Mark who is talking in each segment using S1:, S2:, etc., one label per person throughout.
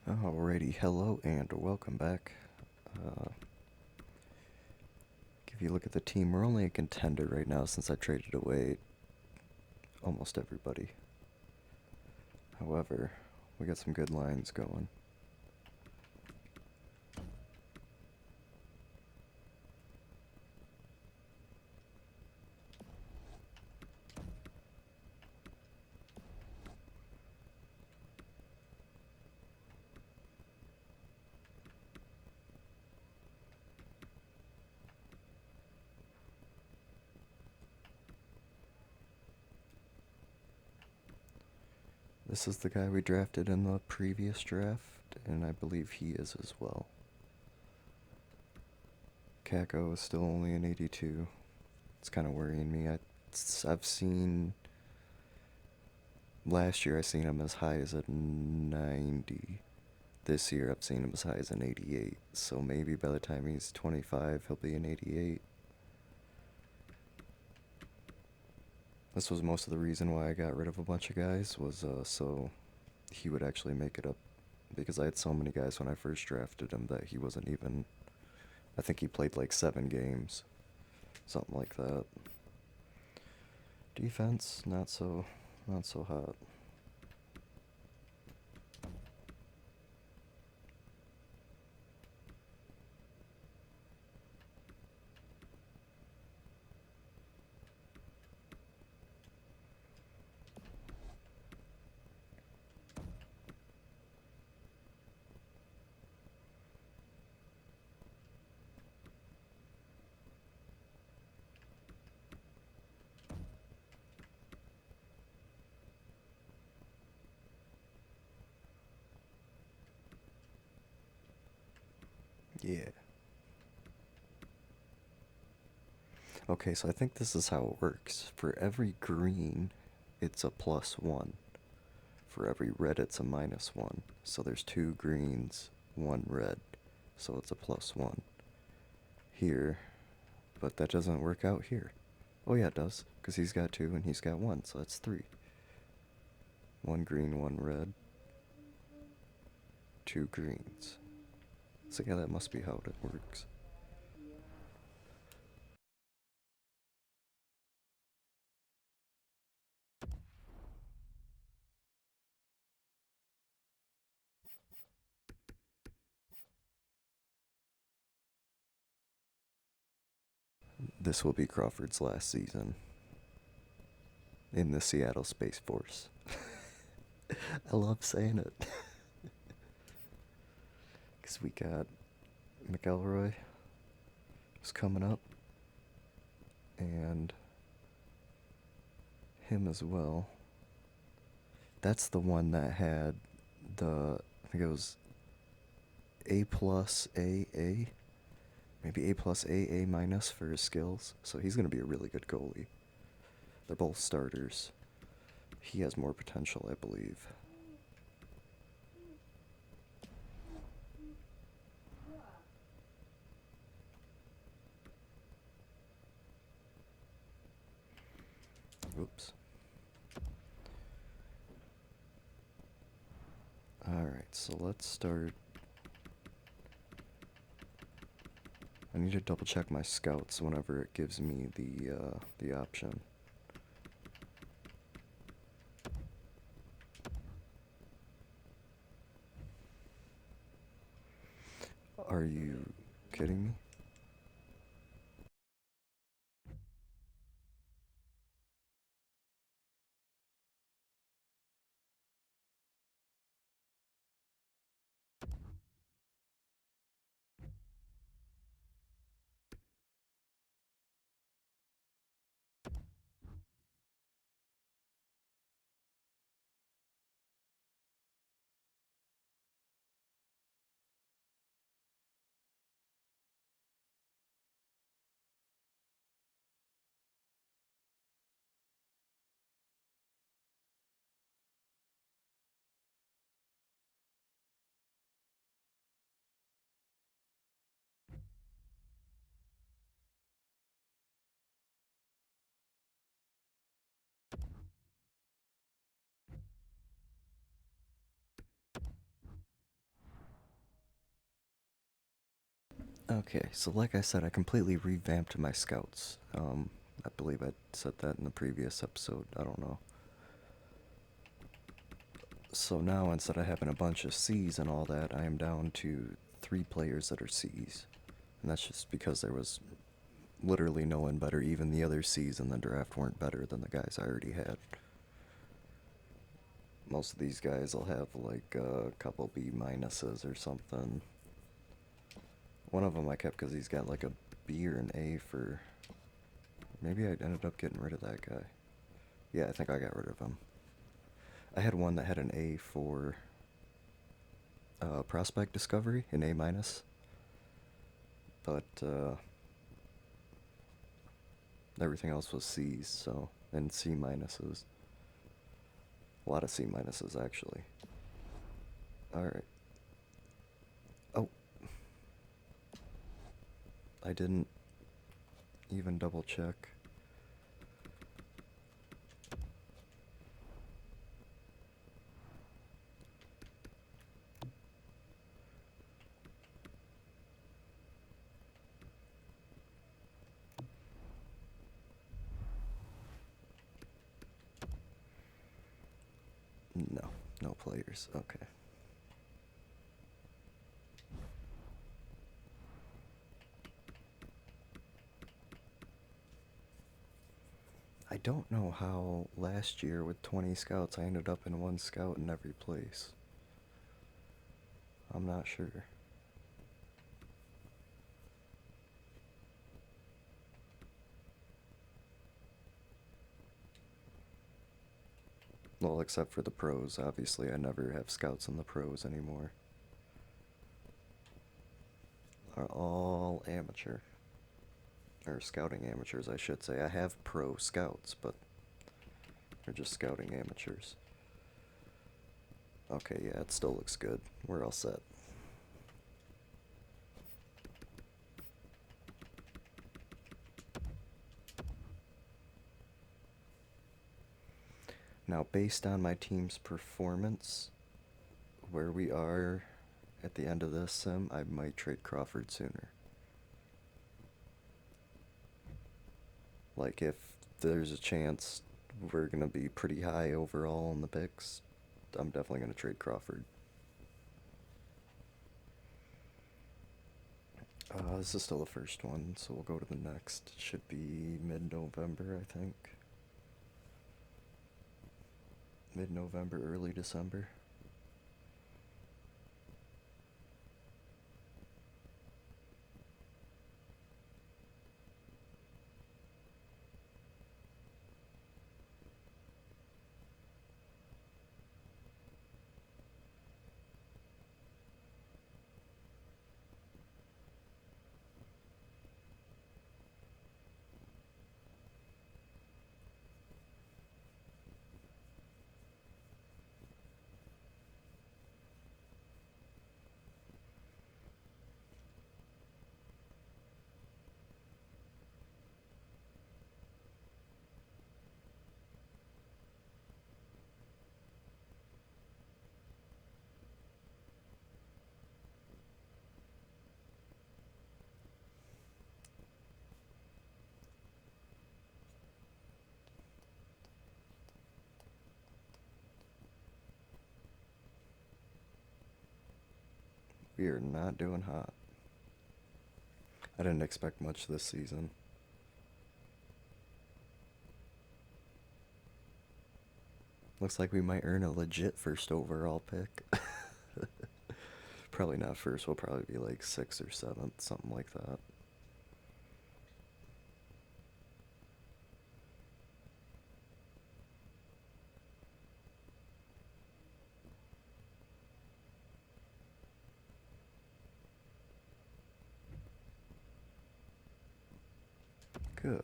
S1: Alrighty, hello and welcome back. Uh, if you look at the team, we're only a contender right now since I traded away almost everybody. However, we got some good lines going. This is the guy we drafted in the previous draft, and I believe he is as well. Kako is still only an 82. It's kind of worrying me. I've seen last year I seen him as high as a 90. This year I've seen him as high as an 88. So maybe by the time he's 25, he'll be an 88. This was most of the reason why I got rid of a bunch of guys, was so he would actually make it up. Because I had so many guys when I first drafted him that he wasn't even. I think he played like 7 games. Something like that. Defense, not so hot. Yeah. Okay, so I think this is how it works. For every green, it's a +1. For every red, it's a -1. So there's 2 greens, 1 red. So it's a +1 here. But that doesn't work out here. Oh yeah, it does, because he's got 2 and he's got 1, so that's 3. 1 green, 1 red, 2 greens. So yeah, that must be how it works. This will be Crawford's last season in the Seattle Space Force. I love saying it. Because we got McElroy was coming up, and him as well. That's the one that had I think it was A plus AA, maybe A plus AA minus for his skills. So he's going to be a really good goalie. They're both starters. He has more potential, I believe. Oops. Alright, so let's start. I need to double check my scouts whenever it gives me the option. Are you kidding me? Okay, so like I said, I completely revamped my scouts. I believe I said that in the previous episode. I don't know. So now instead of having a bunch of C's and all that, I am down to 3 players that are C's. And that's just because there was literally no one better. Even the other C's in the draft weren't better than the guys I already had. Most of these guys will have like a couple B minuses or something. One of them I kept because he's got like a B or an A for. Maybe I ended up getting rid of that guy. Yeah, I think I got rid of him. I had one that had an A for prospect discovery, an A minus, but everything else was C's, so and C minuses. A lot of C minuses actually. All right. Oh, I didn't even double check. No, no players. Okay. I don't know how last year with 20 scouts I ended up in one scout in every place. I'm not sure. Well, except for the pros. Obviously, I never have scouts in the pros anymore. Are all amateur. Or scouting amateurs, I should say. I have pro scouts, but they're just scouting amateurs. Okay, yeah, it still looks good. We're all set. Now, based on my team's performance, where we are at the end of this sim, I might trade Crawford sooner. Like, if there's a chance we're going to be pretty high overall in the picks, I'm definitely going to trade Crawford. This is still the first one, so we'll go to the next. It should be mid-November, I think. Mid-November, early December. We are not doing hot. I didn't expect much this season. Looks like we might earn a legit first overall pick. Probably not first, we'll probably be like 6th or 7th, something like that. Good.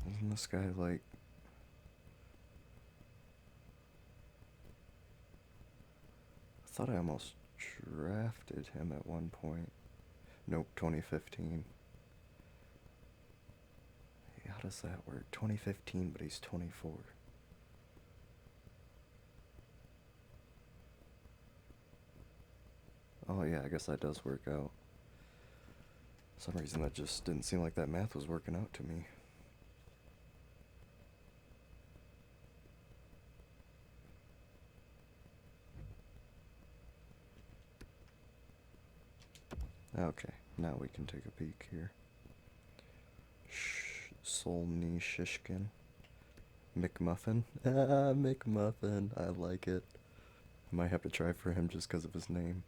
S1: Isn't this guy like thought I almost drafted him at one point. Nope, 2015. Hey, how does that work? 2015, but he's 24. Oh yeah, I guess that does work out. For some reason that just didn't seem like that math was working out to me. Okay, now we can take a peek here. Solny Shishkin. McMuffin. Ah, McMuffin. I like it. I might have to try for him just because of his name.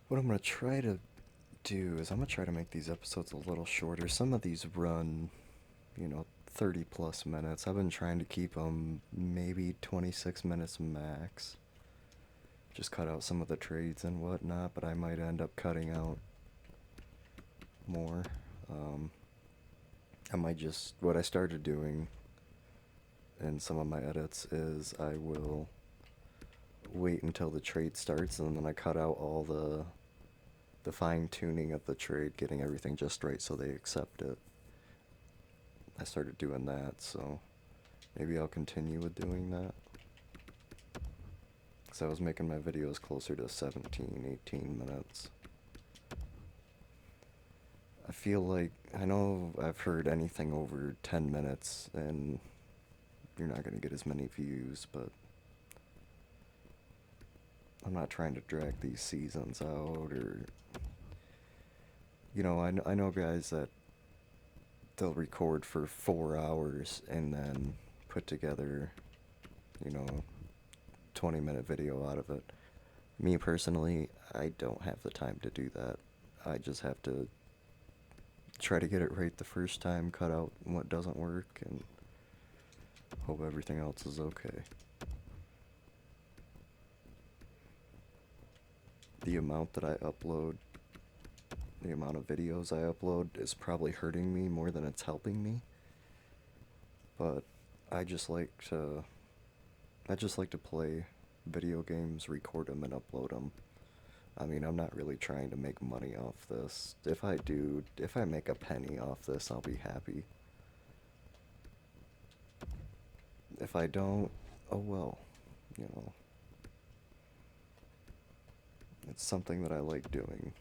S1: What I'm going to try to do is I'm going to try to make these episodes a little shorter. Some of these run, 30 plus minutes. I've been trying to keep them maybe 26 minutes max. Just cut out some of the trades and whatnot, but I might end up cutting out more. I might just, what I started doing in some of my edits is I will wait until the trade starts and then I cut out all the fine tuning of the trade, getting everything just right so they accept it. I started doing that, so maybe I'll continue with doing that. Because I was making my videos closer to 17, 18 minutes. I feel like, I know I've heard anything over 10 minutes and you're not going to get as many views, but I'm not trying to drag these seasons out or, I know guys that they'll record for 4 hours and then put together, 20-minute video out of it. Me personally, I don't have the time to do that. I just have to try to get it right the first time, cut out what doesn't work, and hope everything else is okay. The amount that I upload, the amount of videos I upload is probably hurting me more than it's helping me. But I just like to play video games, record them, and upload them. I mean, I'm not really trying to make money off this. If I make a penny off this, I'll be happy. If I don't, oh well, It's something that I like doing.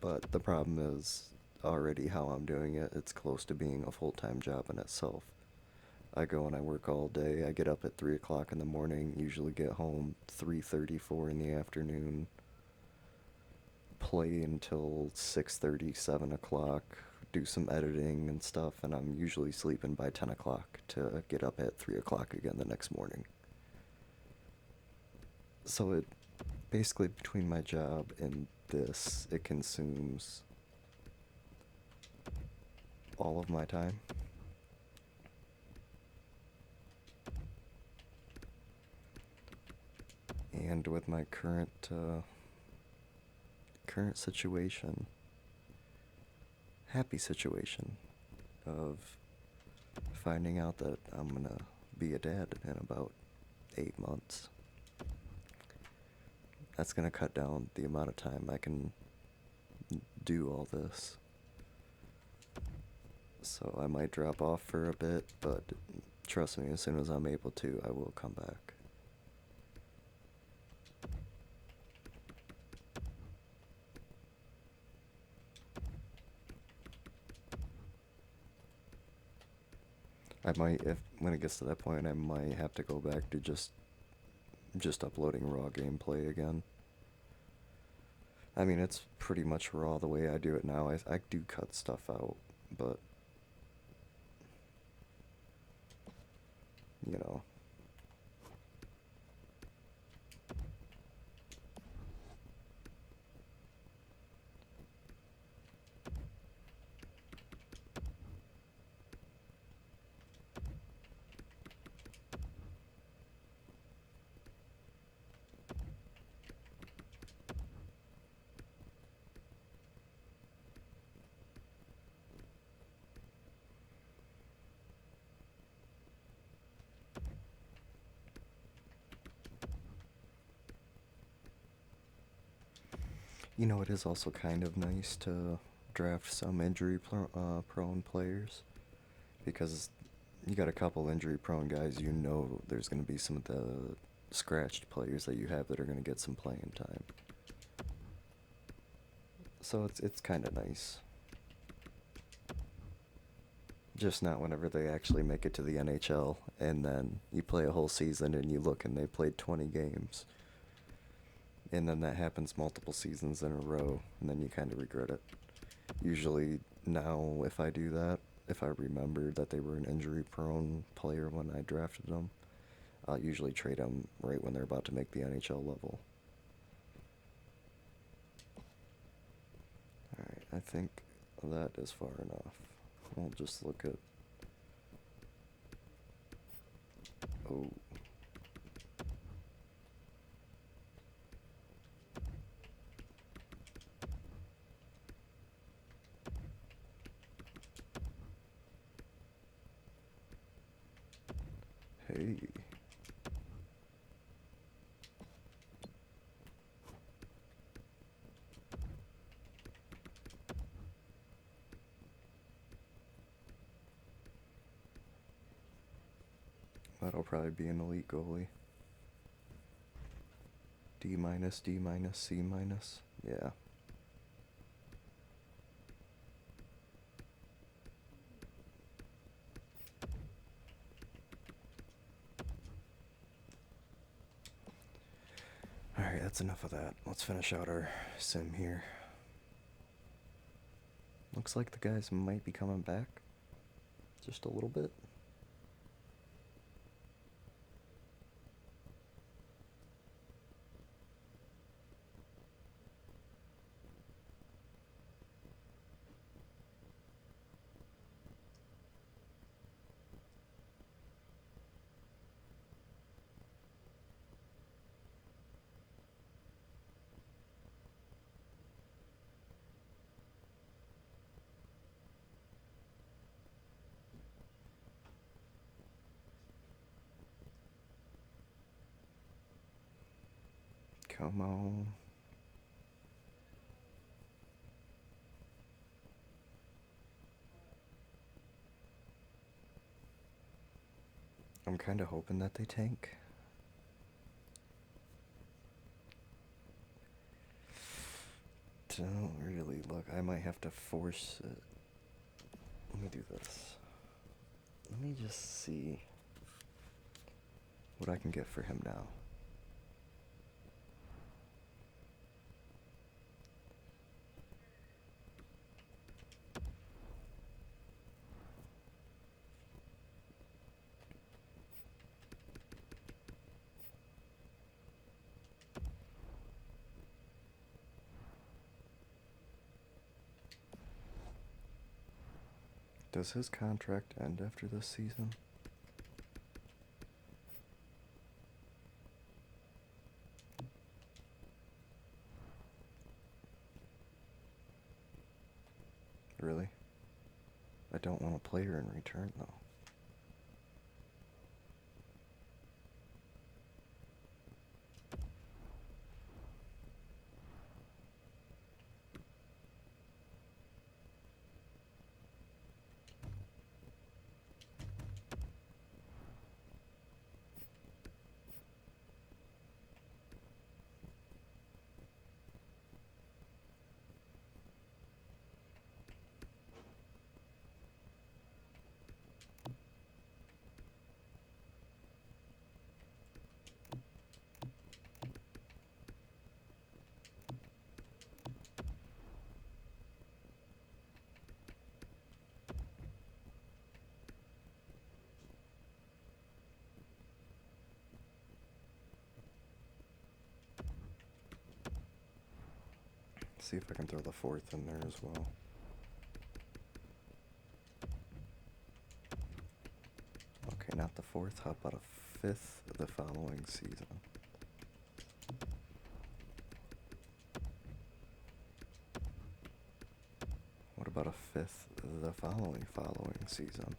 S1: But the problem is, already how I'm doing it, it's close to being a full-time job in itself. I go and I work all day. I get up at 3 o'clock in the morning, usually get home 3:34 in the afternoon, play until 6:30, 7 o'clock, do some editing and stuff, and I'm usually sleeping by 10 o'clock to get up at 3 o'clock again the next morning. So it basically, between my job and this, it consumes all of my time. And with my current situation, happy situation of finding out that I'm gonna be a dad in about 8 months. That's gonna cut down the amount of time I can do all this. So I might drop off for a bit, but trust me, as soon as I'm able to, I will come back. I might, if when it gets to that point, I might have to go back to just uploading raw gameplay again. I mean, it's pretty much raw the way I do it now. I do cut stuff out, but you know. You know, it is also kind of nice to draft some prone players because you got a couple injury prone guys. You know, there's going to be some of the scratched players that you have that are going to get some playing time. So it's kind of nice. Just not whenever they actually make it to the NHL and then you play a whole season and you look and they played 20 games. And then that happens multiple seasons in a row, and then you kind of regret it. Usually now, if I do that, if I remember that they were an injury-prone player when I drafted them, I'll usually trade them right when they're about to make the NHL level. Alright, I think that is far enough. We'll just look at... Oh. Hey. That'll probably be an elite goalie. D minus, D minus, C minus. Yeah. Alright, that's enough of that. Let's finish out our sim here. Looks like the guys might be coming back. Just a little bit. Come on. I'm kind of hoping that they tank. Don't really look. I might have to force it. Let me do this. Let me just see what I can get for him now. Does his contract end after this season? Really? I don't want a player in return, though. See if I can throw the fourth in there as well. Okay, not the fourth. How about a fifth the following season? What about a fifth the following season?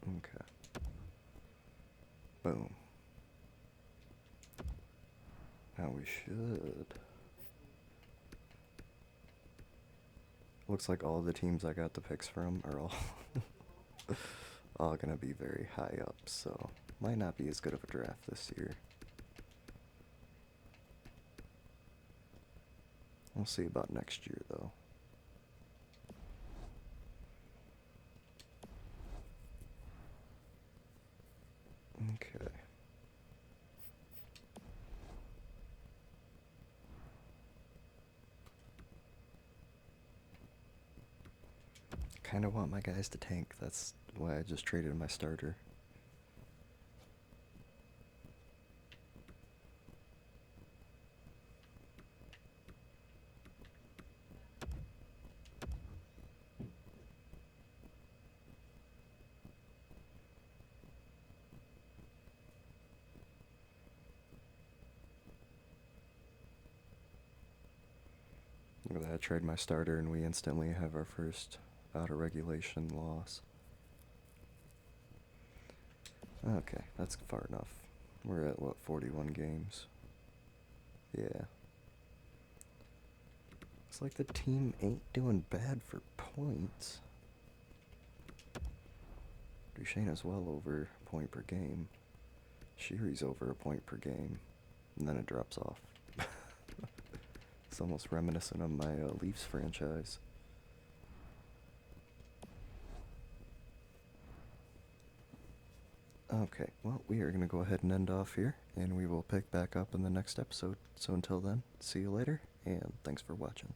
S1: Okay. Boom. Now we should. Looks like all the teams I got the picks from are all all gonna be very high up, so might not be as good of a draft this year. We'll see about next year though. Okay. Kind of want my guys to tank. That's why I just traded my starter. Look at that, I trade my starter and we instantly have our first out of regulation loss. Okay, that's far enough. We're at what, 41 games? Yeah. It's like the team ain't doing bad for points. Duchesne is well over a point per game. Sheary's over a point per game. And then it drops off. It's almost reminiscent of my Leafs franchise. Okay, well, we are going to go ahead and end off here, and we will pick back up in the next episode. So until then, see you later, and thanks for watching.